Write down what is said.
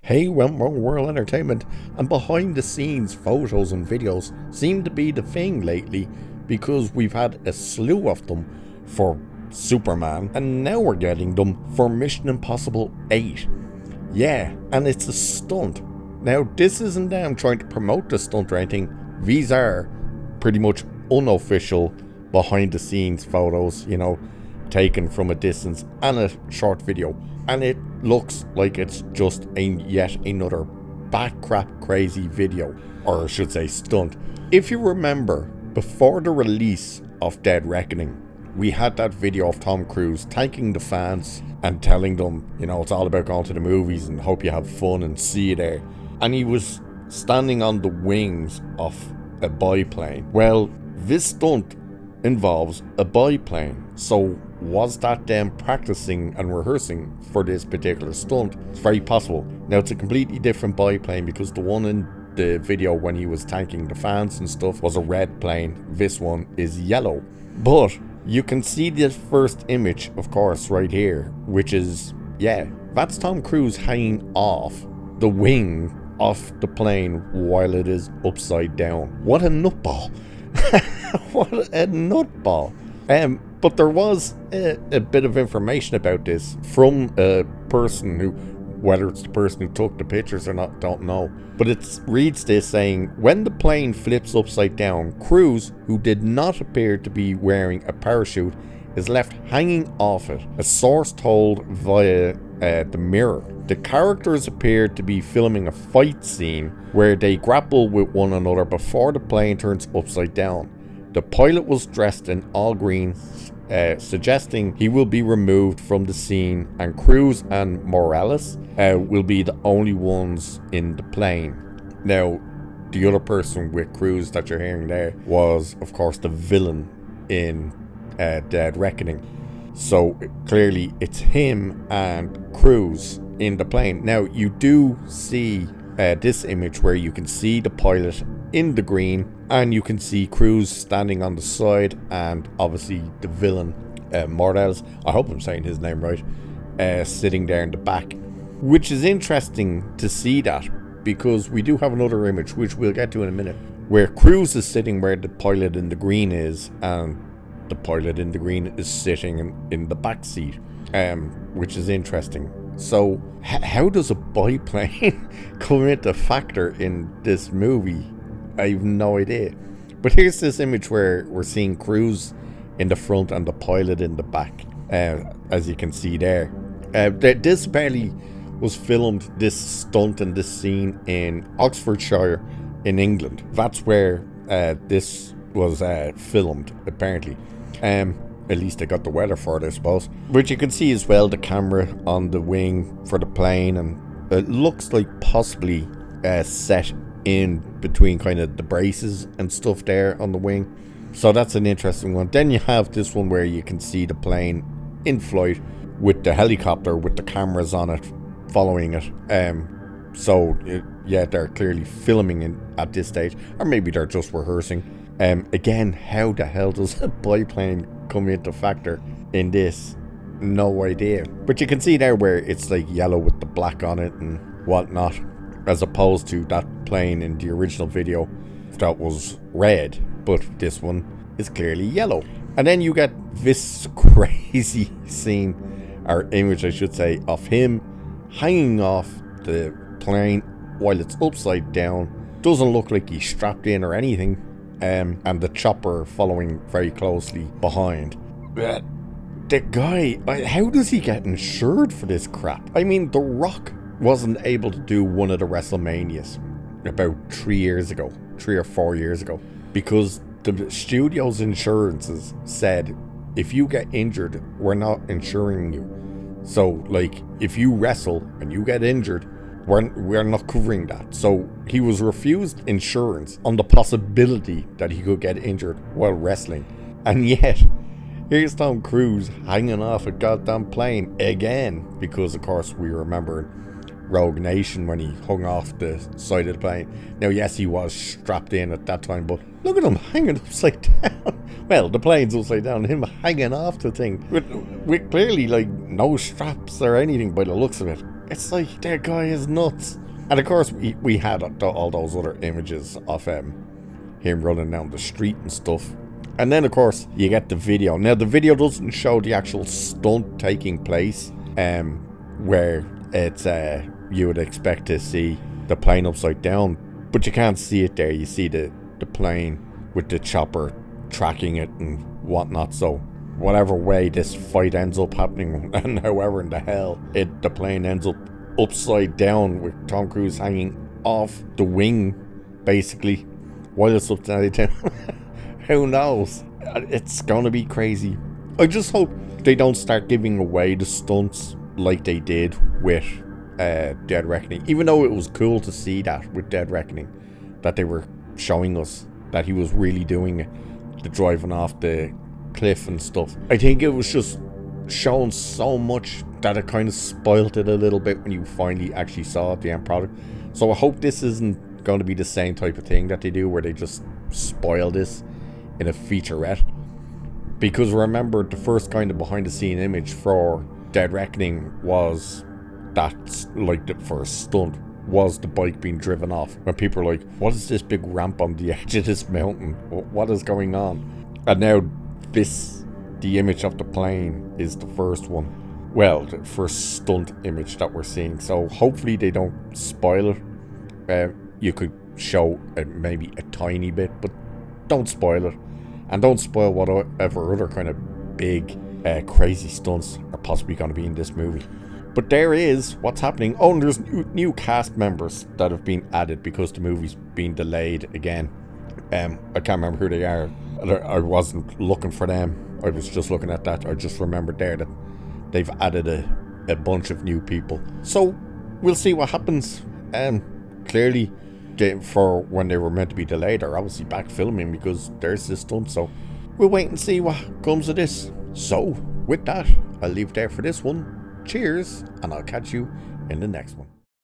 Hey, Wentworth World Entertainment, and behind the scenes photos and videos seem to be the thing lately because we've had a slew of them for Superman and now we're getting them for Mission Impossible 8. Yeah, and it's a stunt. Now, this isn't them trying to promote the stunt or anything. These are pretty much unofficial behind the scenes photos, taken from a distance and a short video. And it looks like it's just yet another bat crap crazy video, or I should say stunt. If you remember, before the release of Dead Reckoning, we had that video of Tom Cruise thanking the fans and telling them, it's all about going to the movies and hope you have fun and see you there. And he was standing on the wings of a biplane. Well, this stunt involves a biplane. So was that them practicing and rehearsing for this particular stunt? It's very possible. Now, it's a completely different biplane because the one in the video when he was thanking the fans and stuff was a red plane. This one is yellow. But you can see the first image, of course, right here, which is, that's Tom Cruise hanging off the wing of the plane while it is upside down. What a nutball. What a nutball. But there was a bit of information about this from a person who, whether it's the person who took the pictures or not, don't know. But it reads this saying, when the plane flips upside down, Cruise, who did not appear to be wearing a parachute, is left hanging off it. A source told via the Mirror. The characters appeared to be filming a fight scene where they grapple with one another before the plane turns upside down. The pilot was dressed in all green, suggesting he will be removed from the scene, and Cruise and Morales will be the only ones in the plane. Now, the other person with Cruise that you're hearing there was, of course, the villain in Dead Reckoning. So clearly it's him and Cruise in the plane. Now, you do see this image where you can see the pilot in the green and you can see Cruise standing on the side, and obviously the villain, Morales, I hope I'm saying his name right, sitting there in the back. Which is interesting to see that, because we do have another image, which we'll get to in a minute, where Cruise is sitting where the pilot in the green is, and the pilot in the green is sitting in the back seat, which is interesting. So how does a biplane come into factor in this movie? I have no idea. But here's this image where we're seeing Cruise in the front and the pilot in the back, as you can see there. This apparently was filmed, this stunt and this scene, in Oxfordshire in England. That's where this was filmed, apparently. At least they got the weather for it, I suppose. But you can see as well the camera on the wing for the plane, and it looks like possibly set in between kind of the braces and stuff there on the wing. So that's an interesting one. Then you have this one where you can see the plane in flight with the helicopter with the cameras on it following it. They're clearly filming it at this stage, or maybe they're just rehearsing. Again, how the hell does a biplane come into factor in this? No idea. But you can see there where it's like yellow with the black on it and whatnot, as opposed to that plane in the original video that was red, but this one is clearly yellow. And then you get this crazy scene, or image I should say, of him hanging off the plane while it's upside down. Doesn't look like he's strapped in or anything, and the chopper following very closely behind. The guy, how does he get insured for this crap? I mean, The Rock wasn't able to do one of the WrestleManias about 3 or 4 years ago, because the studio's insurances said, if you get injured, we're not insuring you. So, like, if you wrestle and you get injured, we're not covering that. So he was refused insurance on the possibility that he could get injured while wrestling. And yet, here's Tom Cruise hanging off a goddamn plane again, because of course we remember Rogue Nation when he hung off the side of the plane. Now, yes, he was strapped in at that time, but look at him hanging upside down. Well, the plane's upside down, him hanging off the thing with clearly like no straps or anything by the looks of it. It's like, that guy is nuts. And of course, we had all those other images of him running down the street and stuff. And then, of course, you get the video. Now, the video doesn't show the actual stunt taking place, where it's you would expect to see the plane upside down, but you can't see it there. You see the plane with the chopper tracking it and whatnot. So whatever way this fight ends up happening, and however in the hell the plane ends up upside down with Tom Cruise hanging off the wing, basically, while it's upside down. Who knows? It's gonna be crazy. I just hope they don't start giving away the stunts like they did with Dead Reckoning. Even though it was cool to see that with Dead Reckoning, that they were showing us that he was really doing it, the driving off the cliff and stuff. I think it was just shown so much that it kind of spoiled it a little bit when you finally actually saw the end product. So I hope this isn't going to be the same type of thing that they do, where they just spoil this in a featurette. Because remember, the first kind of behind the scene image for Dead Reckoning was that, like, the first stunt was the bike being driven off, when people are like, what is this big ramp on the edge of this mountain? What is going on? And now the image of the plane is the first one. Well, the first stunt image that we're seeing. So hopefully they don't spoil it. You could show maybe a tiny bit, but don't spoil it. And don't spoil whatever other kind of big, crazy stunts are possibly going to be in this movie. But there is what's happening. Oh, and there's new cast members that have been added because the movie's been delayed again. I can't remember who they are. I wasn't looking for them. I was just looking at that. I just remembered there that they've added a bunch of new people. So we'll see what happens. Clearly, for when they were meant to be delayed, they're obviously back filming because there's this stunt. So we'll wait and see what comes of this. So with that, I'll leave it there for this one. Cheers, and I'll catch you in the next one.